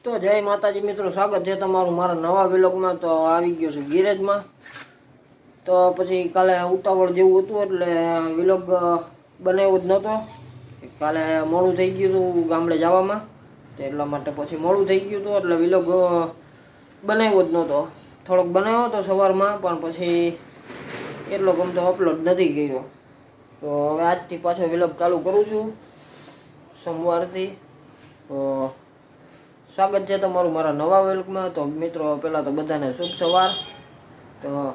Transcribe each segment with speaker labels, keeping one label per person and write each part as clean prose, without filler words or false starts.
Speaker 1: તો જય માતાજી મિત્રો, સ્વાગત છે તમારું મારા નવા વ્લોગમાં। તો આવી ગયો છું ગેરેજમાં। તો પછી કાલે ઉતાવળ જેવું હતું એટલે વ્લોગ બનાવ્યો જ નહોતો। કાલે મોડું થઈ ગયું હતું ગામડે જવામાં, તો એટલા માટે પછી મોડું થઈ ગયું હતું એટલે વ્લોગ બનાવ્યો જ નહોતો। થોડોક બનાવ્યો તો સવારમાં, પણ પછી એટલો ગમતો અપલોડ નથી કર્યો। તો હવે આજથી પાછો વ્લોગ ચાલુ કરું છું સોમવારથી। તો સ્વાગત છે તમારું મારા નવા વ્લોગમાં। તો મિત્રો પહેલાં તો બધાને શુભ સવાર। તો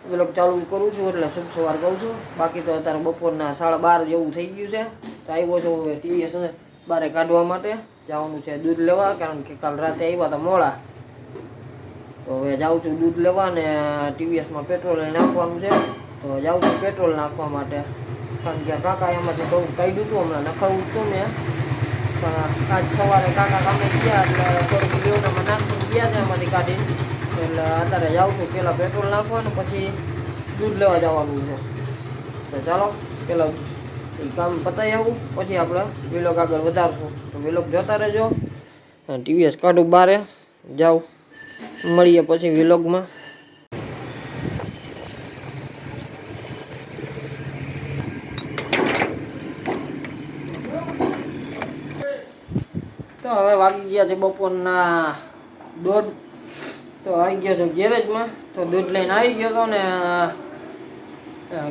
Speaker 1: વ્લોગ ચાલુ કરું છું એટલે શુભ સવાર કહું છું। બાકી તો અત્યારે બપોરના 12:30 જેવું થઈ ગયું છે। તો આવ્યો છું હવે ટીવીએસ બારે કાઢવા માટે, જવાનું છે દૂધ લેવા, કારણ કે કાલ રાતે આવ્યા હતા મોડા। તો હવે જાઉં છું દૂધ લેવા ને ટીવીએસમાં પેટ્રોલ નાખવાનું છે। તો જાઉં છું પેટ્રોલ નાખવા માટે, કારણ કે કાકા એમાંથી થોડુંક કાઢ્યું હતું, હમણાં નખાવું હતું મેં, પણ આજ સવારે કાકા કામે ગયા એટલે થોડુંક લીવડામાં નાખી ગયા છે એમાંથી કાઢીને। એટલે અત્યારે જાઉં છું પહેલાં પેટ્રોલ નાખવાનું, પછી દૂધ લેવા જવાનું છે। તો ચાલો પહેલાં એ કામ પતાવી આવું, પછી આપણે વ્લોગ આગળ વધારશું। તો વ્લોગ જોતા રહેજો। ટીવીએસ કાઢું બારે, જાઉં, મળીએ પછી વ્લોગમાં। તો હવે વાગી ગયા છે બપોરના 1:30। તો આવી ગયો છું ગેરેજમાં। તો દૂધ લઈને આવી ગયો હતો ને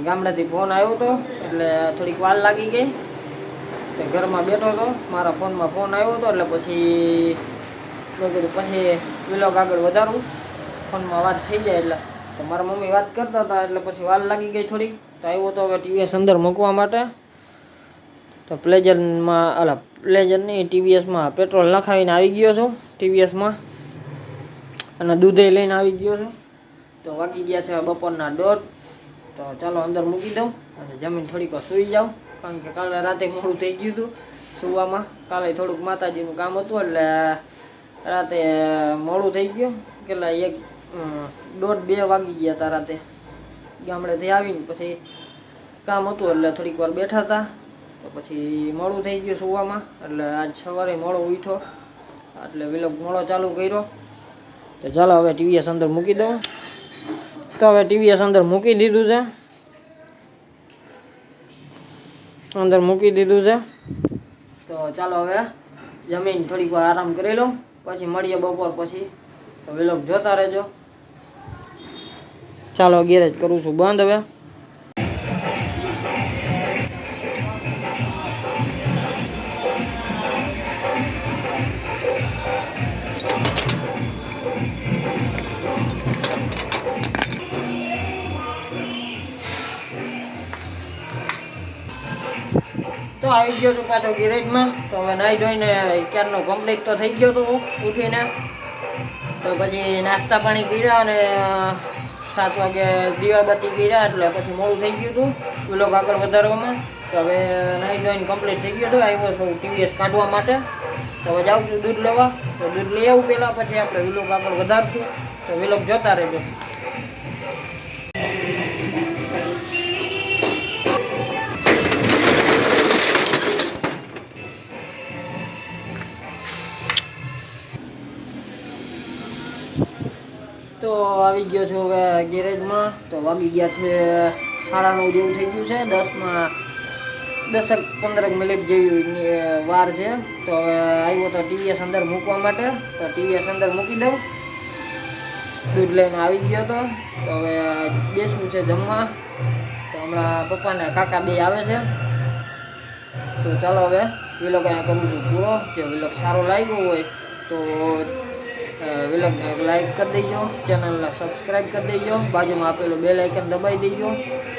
Speaker 1: ગામડેથી ફોન આવ્યો હતો એટલે થોડીક વાર લાગી ગઈ। તો ઘરમાં બેઠો હતો, મારા ફોનમાં ફોન આવ્યો હતો એટલે પછી મેં કીધું પછી વ્લોગ આગળ વધારું, ફોનમાં વાત થઈ જાય એટલે। તો મારા મમ્મી વાત કરતા હતા એટલે પછી વાર લાગી ગઈ થોડીક। તો આવ્યો તો હવે ટીવીએસ અંદર મૂકવા માટે। તો પ્લેઝરમાં પ્લેઝર નહીં, ટીવીએસમાં પેટ્રોલ નખાવીને આવી ગયો છું ટીવીએસમાં, અને દૂધે લઈને આવી ગયો છું। તો વાગી ગયા છે બપોરના 1:30। તો ચાલો અંદર મૂકી દઉં અને જમીન થોડીક વાર સૂઈ જાઉં, કારણ કે કાલે રાતે મોડું થઈ ગયું હતું સૂવામાં। કાલે થોડુંક માતાજીનું કામ હતું એટલે રાતે મોડું થઈ ગયું, કેટલા 1:30-2 વાગી ગયા હતા રાતે। ગામડેથી આવીને પછી કામ હતું એટલે થોડીક વાર બેઠા હતા, તો પછી મોડું થઈ ગયું સૂવામાં, એટલે આજ સવારે મોડો ઉઠ્યો એટલે વ્લોગ મોડો ચાલુ કર્યો। તો ચાલો હવે ટીવીએસ અંદર મૂકી દઉં। તો હવે ટીવીએસ અંદર મૂકી દીધું છે, અંદર મૂકી દીધું છે। તો ચાલો હવે જમીન થોડીક વાર આરામ કરી લઉં, પછી મળીએ બપોર પછી। તો વ્લોગ જોતા રહેજો। ચાલો ગેરેજ કરું છું બંધ હવે। તો આવી ગયો છું પાછો ગેરેજમાં। તો હવે નાહી ધોઈને ક્યારનો કમ્પ્લીટ તો થઈ ગયો હતો ઉઠીને। તો પછી નાસ્તા પાણી કર્યા અને 7 વાગે દીવાબત્તી કર્યા, એટલે પછી મોડું થઈ ગયું હતું વ્લોગ આગળ વધારવામાં। તો હવે નાહી ધોઈને કમ્પ્લીટ થઈ ગયો હતો, આવ્યો છું ટીવીએસ કાઢવા માટે। તો હવે જાઉં છું દૂધ લેવા। તો દૂધ લઈ આવું પહેલાં, પછી આપણે વ્લોગ આગળ વધારશું। તો વ્લોગ જોતા રહેજો। તો આવી ગયો છું હવે ગેરેજમાં। તો વાગી ગયા છે 9:30 જેવું થઈ ગયું છે, 10માં 10-15 મિનિટ જેવી વાર છે। તો હવે આવ્યો તો ટીવીએસ અંદર મૂકવા માટે। તો ટીવીએસ અંદર મૂકી દઉં, દૂધ લઈને આવી ગયો હતો। તો હવે બેસવું છે જમવા। તો હમણાં પપ્પાને કાકા બે આવે છે। તો ચાલો હવે વ્લોગ અહીંયા કરું છું પૂરો। જો વ્લોગ સારો લાગ્યો હોય તો વ્લોગને લાઈક કરી દેજો, ચેનલને સબસ્ક્રાઈબ કરી દેજો, બાજુમાં આપેલું બેલ આઇકન દબાવી દેજો,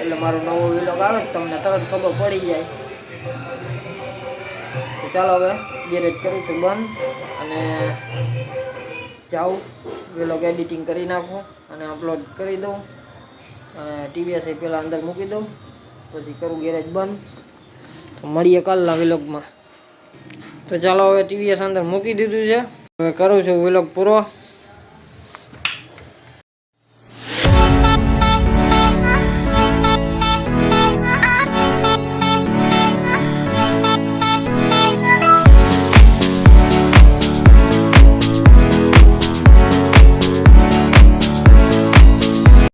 Speaker 1: એટલે મારો નવો વ્લોગ આવે તમને તરત ખબર પડી જાય। તો ચાલો હવે ગેરેજ કરું છું બંધ અને જાઉં વ્લોગ એડિટિંગ કરી નાખું અને અપલોડ કરી દઉં, અને ટીવીએસ પહેલાં અંદર મૂકી દઉં, પછી કરું ગેરેજ બંધ। તો મળીએ કાલના વ્લોગમાં। તો ચાલો હવે ટીવીએસ અંદર મૂકી દીધું છે, હવે કરું છું વ્લોગ પૂરો।